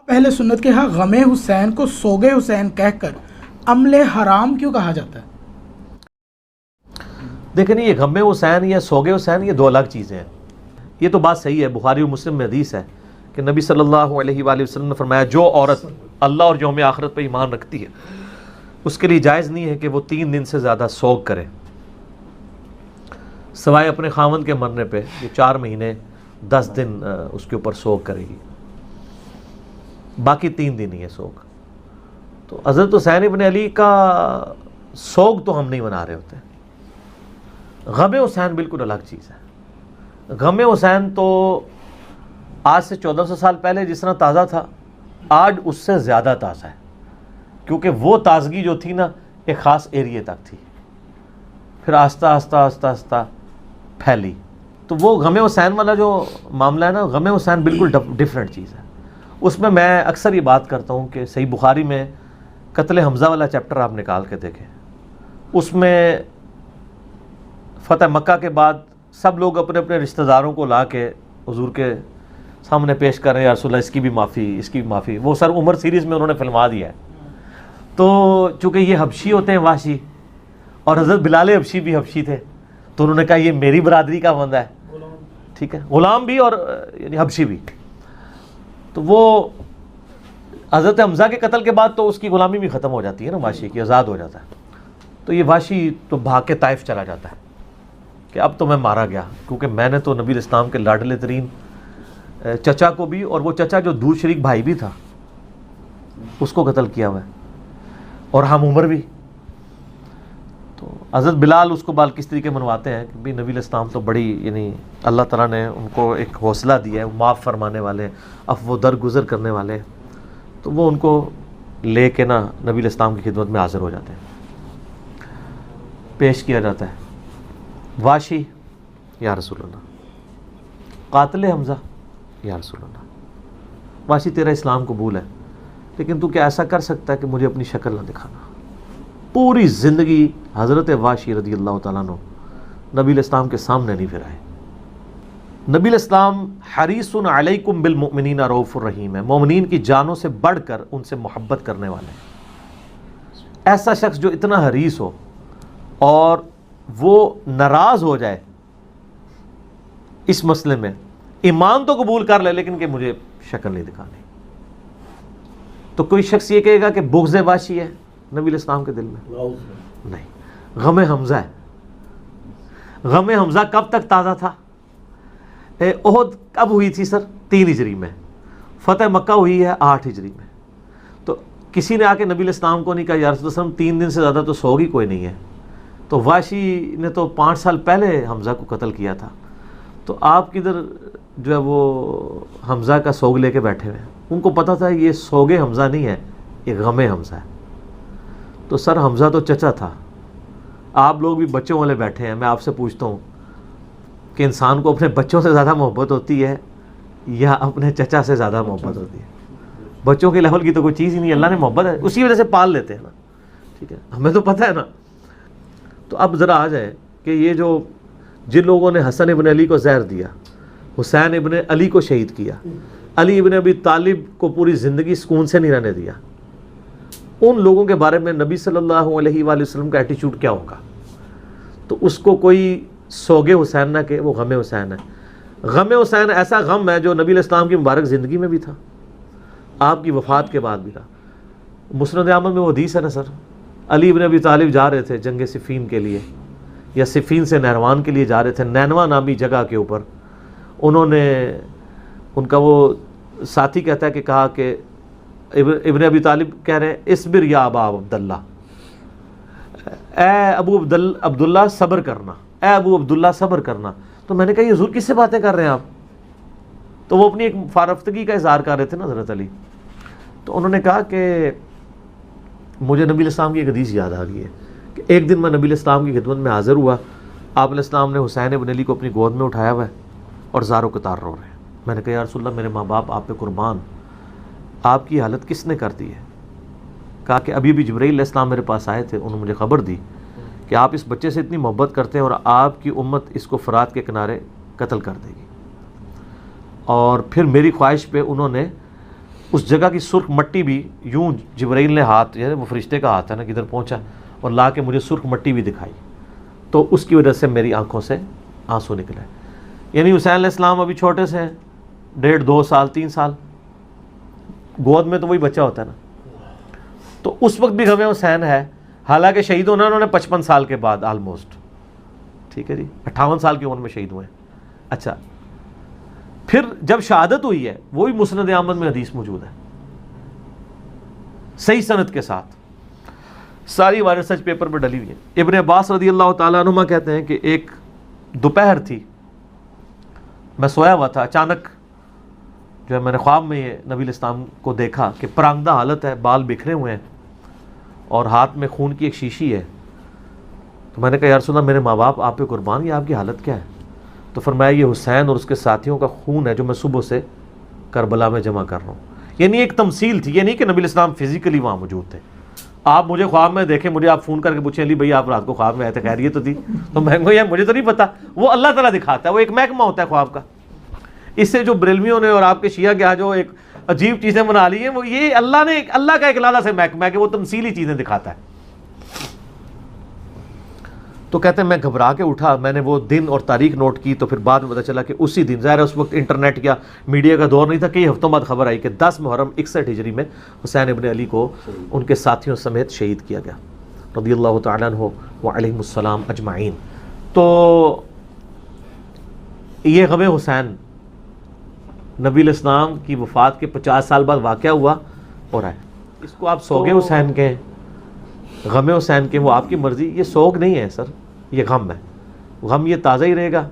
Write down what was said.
پہلے سنت کے ہاں غم حسین کو سوگ حسین کہہ کر عمل حرام کیوں کہا جاتا ہے؟ دیکھیں یہ غم حسین یا سوگ حسین یہ دو الگ چیزیں ہیں. یہ تو بات صحیح ہے، بخاری و مسلم میں حدیث ہے کہ نبی صلی اللہ علیہ وآلہ وسلم نے فرمایا جو عورت اللہ اور یوم آخرت پہ ایمان رکھتی ہے اس کے لیے جائز نہیں ہے کہ وہ 3 دن سے زیادہ سوگ کرے، سوائے اپنے خاوند کے مرنے پہ یہ 4 مہینے 10 دن اس کے اوپر سوگ کرے گی، باقی 3 دن ہی ہے سوگ. تو حضرت حسین ابن علی کا سوگ تو ہم نہیں منا رہے ہوتے. غم حسین بالکل الگ چیز ہے. غم حسین تو آج سے 1400 سال پہلے جس طرح تازہ تھا آج اس سے زیادہ تازہ ہے، کیونکہ وہ تازگی جو تھی نا ایک خاص ایریے تک تھی، پھر آہستہ آہستہ آہستہ آہستہ پھیلی. تو وہ غم حسین والا جو معاملہ ہے نا، غم حسین بالکل ڈیفرنٹ چیز ہے. اس میں اکثر یہ بات کرتا ہوں کہ صحیح بخاری میں قتل حمزہ والا چیپٹر آپ نکال کے دیکھیں. اس میں فتح مکہ کے بعد سب لوگ اپنے اپنے رشتہ داروں کو لا کے حضور کے سامنے پیش کر رہے ہیں، یا رسول اللہ اس کی بھی معافی، اس کی بھی معافی. وہ سر عمر سیریز میں انہوں نے فلما دیا ہے. تو چونکہ یہ حبشی ہوتے ہیں وحشی، اور حضرت بلال حبشی بھی حبشی تھے، تو انہوں نے کہا یہ میری برادری کا بندہ ہے، ٹھیک ہے، غلام بھی اور یعنی حبشی بھی. تو وہ حضرت حمزہ کے قتل کے بعد تو اس کی غلامی بھی ختم ہو جاتی ہے نا، وحشی کی آزاد ہو جاتا ہے. تو یہ وحشی تو بھاگ کے طائف چلا جاتا ہے کہ اب تو میں مارا گیا، کیونکہ میں نے تو نبی الاسلام کے لاڈلے ترین چچا کو بھی، اور وہ چچا جو دور شریک بھائی بھی تھا اس کو قتل کیا ہوا ہے، اور ہم عمر بھی. تو حضرت بلال اس کو بال کس طریقے منواتے ہیں کہ بھی نبی الاسلام تو بڑی یعنی اللہ تعالیٰ نے ان کو ایک حوصلہ دیا ہے، معاف فرمانے والے، عفو درگزر کرنے والے. تو وہ ان کو لے کے نا نبی الاسلام کی خدمت میں حاضر ہو جاتے ہیں. پیش کیا جاتا ہے واشی یا رسول اللہ، قاتل حمزہ یا رسول اللہ، واشی تیرا اسلام قبول ہے، لیکن تو کیا ایسا کر سکتا ہے کہ مجھے اپنی شکل نہ دکھانا. پوری زندگی حضرت واشی رضی اللہ تعالیٰ عنہ نبی الاسلام کے سامنے نہیں پھر آئے. نبی الاسلام حریص علیکم بالمؤمنین رؤوف الرحیم ہے، مومنین کی جانوں سے بڑھ کر ان سے محبت کرنے والے ہیں. ایسا شخص جو اتنا حریص ہو اور وہ ناراض ہو جائے اس مسئلے میں، ایمان تو قبول کر لے لیکن کہ مجھے شکل نہیں دکھانی. تو کوئی شخص یہ کہے گا کہ بغض واشی ہے نبی الاسلام کے دل میں؟ نہیں. غم حمزہ ہے. غم حمزہ کب تک تازہ تھا؟ احد کب ہوئی تھی سر؟ 3 ہجری میں. فتح مکہ ہوئی ہے 8 ہجری میں. تو کسی نے آ کے نبی الاسلام کو نہیں کہا یا رسول اللہ 3 دن سے زیادہ تو سوگ ہی کوئی نہیں ہے. تو واشی نے تو 5 سال پہلے حمزہ کو قتل کیا تھا. تو آپ کدھر جو ہے وہ حمزہ کا سوگ لے کے بیٹھے ہوئے ہیں؟ ان کو پتہ تھا یہ سوگ حمزہ نہیں ہے، یہ غم حمزہ ہے. تو سر حمزہ تو چچا تھا، آپ لوگ بھی بچوں والے بیٹھے ہیں. میں آپ سے پوچھتا ہوں کہ انسان کو اپنے بچوں سے زیادہ محبت ہوتی ہے یا اپنے چچا سے زیادہ محبت ہوتی ہے؟ بچوں کے لیول کی تو کوئی چیز ہی نہیں. اللہ نے محبت ہے اسی وجہ سے پال لیتے ہیں نا، ٹھیک ہے، ہمیں تو پتہ ہے نا. تو اب ذرا آ جائے کہ یہ جو جن لوگوں نے حسن ابن علی کو زہر دیا، حسین ابن علی کو شہید کیا، علی ابن ابی طالب کو پوری زندگی سکون سے نہیں رہنے دیا، ان لوگوں کے بارے میں نبی صلی اللہ علیہ وآلہ وسلم کا ایٹیچیوڈ کیا ہوگا؟ تو اس کو کوئی سوگ حسین نہ کہ وہ غم حسین ہے. غم حسین ایسا غم ہے جو نبی علیہ السلام کی مبارک زندگی میں بھی تھا، آپ کی وفات کے بعد بھی تھا. مسند احمد میں وہ حدیث ہے نا سر، علی ابن ابی طالب جا رہے تھے جنگ صفین کے لیے، یا صفین سے نہروان کے لیے جا رہے تھے، نینوا نامی جگہ کے اوپر. انہوں نے ان کا وہ ساتھی کہتا ہے کہ کہا کہ ابن ابی طالب کہہ رہے ہیں اصبر یا ابا عبداللہ، اے ابو عبداللہ صبر کرنا، اے ابو عبداللہ صبر کرنا. تو میں نے کہا یہ حضور کس سے باتیں کر رہے ہیں آپ؟ تو وہ اپنی ایک فارفتگی کا اظہار کر رہے تھے نا حضرت علی. تو انہوں نے کہا کہ مجھے نبی علیہ السلام کی ایک حدیث یاد آ گئی ہے کہ ایک دن میں نبی علیہ السلام کی خدمت میں حاضر ہوا، آپ علیہ السلام نے حسین ابن علی کو اپنی گود میں اٹھایا ہوا ہے اور زارو قطار رو رہے ہیں. میں نے کہا یا رسول اللہ میرے ماں باپ آپ پہ قربان، آپ کی حالت کس نے کر دی ہے؟ کہا کہ ابھی بھی جبرائیل علیہ السلام میرے پاس آئے تھے، انہوں نے مجھے خبر دی کہ آپ اس بچے سے اتنی محبت کرتے ہیں اور آپ کی امت اس کو فرات کے کنارے قتل کر دے گی. اور پھر میری خواہش پہ انہوں نے اس جگہ کی سرخ مٹی بھی یوں جبرائیل نے ہاتھ، یعنی وہ فرشتے کا ہاتھ ہے نا، کدھر پہنچا اور لا کے مجھے سرخ مٹی بھی دکھائی، تو اس کی وجہ سے میری آنکھوں سے آنسو نکلے. یعنی حسین علیہ السلام ابھی چھوٹے سے ہیں، 1.5 2 سال 3 سال، گود میں تو وہی بچہ ہوتا ہے نا. تو اس وقت بھی غم حسین ہے، حالانکہ شہید ہونا انہوں نے 55 سال کے بعد آلموسٹ، ٹھیک ہے جی، 58 سال کی عمر میں شہید ہوئے ہیں. اچھا پھر جب شہادت ہوئی ہے، وہی مسند احمد میں حدیث موجود ہے صحیح سند کے ساتھ، ساری وائرس سچ پیپر پہ ڈلی ہوئی ہے. ابن عباس رضی اللہ تعالیٰ عنہما کہتے ہیں کہ ایک دوپہر تھی، میں سویا ہوا تھا، اچانک جو ہے میں نے خواب میں یہ نبی الاسلام کو دیکھا کہ پرانگدہ حالت ہے، بال بکھرے ہوئے ہیں اور ہاتھ میں خون کی ایک شیشی ہے. تو میں نے کہا یا رسول اللہ میرے ماں باپ آپ پہ قربان، یہ آپ کی حالت کیا ہے؟ تو فرمایا یہ حسین اور اس کے ساتھیوں کا خون ہے جو میں صبح سے کربلا میں جمع کر رہا ہوں. یعنی ایک تمثیل تھی، یہ نہیں کہ نبی الاسلام فزیکلی وہاں موجود تھے. آپ مجھے خواب میں دیکھیں، مجھے آپ فون کر کے پوچھیں علی بھائی آپ رات کو خواب میں آئے تھے، خیریت تو تھی؟ تو میں کہوں یار مجھے تو نہیں پتا، وہ اللہ تعالیٰ دکھاتا ہے، وہ ایک محکمہ ہوتا ہے خواب کا. اس سے جو بریلویوں نے اور آپ کے شیعہ کے یہاں جو ایک عجیب چیزیں بنا لی ہیں، وہ یہ اللہ کا ایک لالا سے محکمہ ہے کہ وہ تمثیلی چیزیں دکھاتا ہے. تو کہتے ہیں میں گھبرا کے اٹھا، میں نے وہ دن اور تاریخ نوٹ کی، تو پھر بعد میں پتہ چلا کہ اسی دن، ظاہر ہے اس وقت انٹرنیٹ یا میڈیا کا دور نہیں تھا، کئی ہفتوں بعد خبر آئی کہ 10 محرم 61 ہجری میں حسین ابن علی کو ان کے ساتھیوں سمیت شہید کیا گیا رضی اللہ تعالیٰ عنہ وعلیہم السلام اجمعین. تو یہ غم حسین نبی الاسلام کی وفات کے 50 سال بعد واقعہ ہوا اور ہے. اس کو آپ سوگ حسین کے غم حسین کے، وہ آپ کی مرضی، یہ سوگ نہیں ہے سر، یہ غم ہے. غم یہ تازہ ہی رہے گا.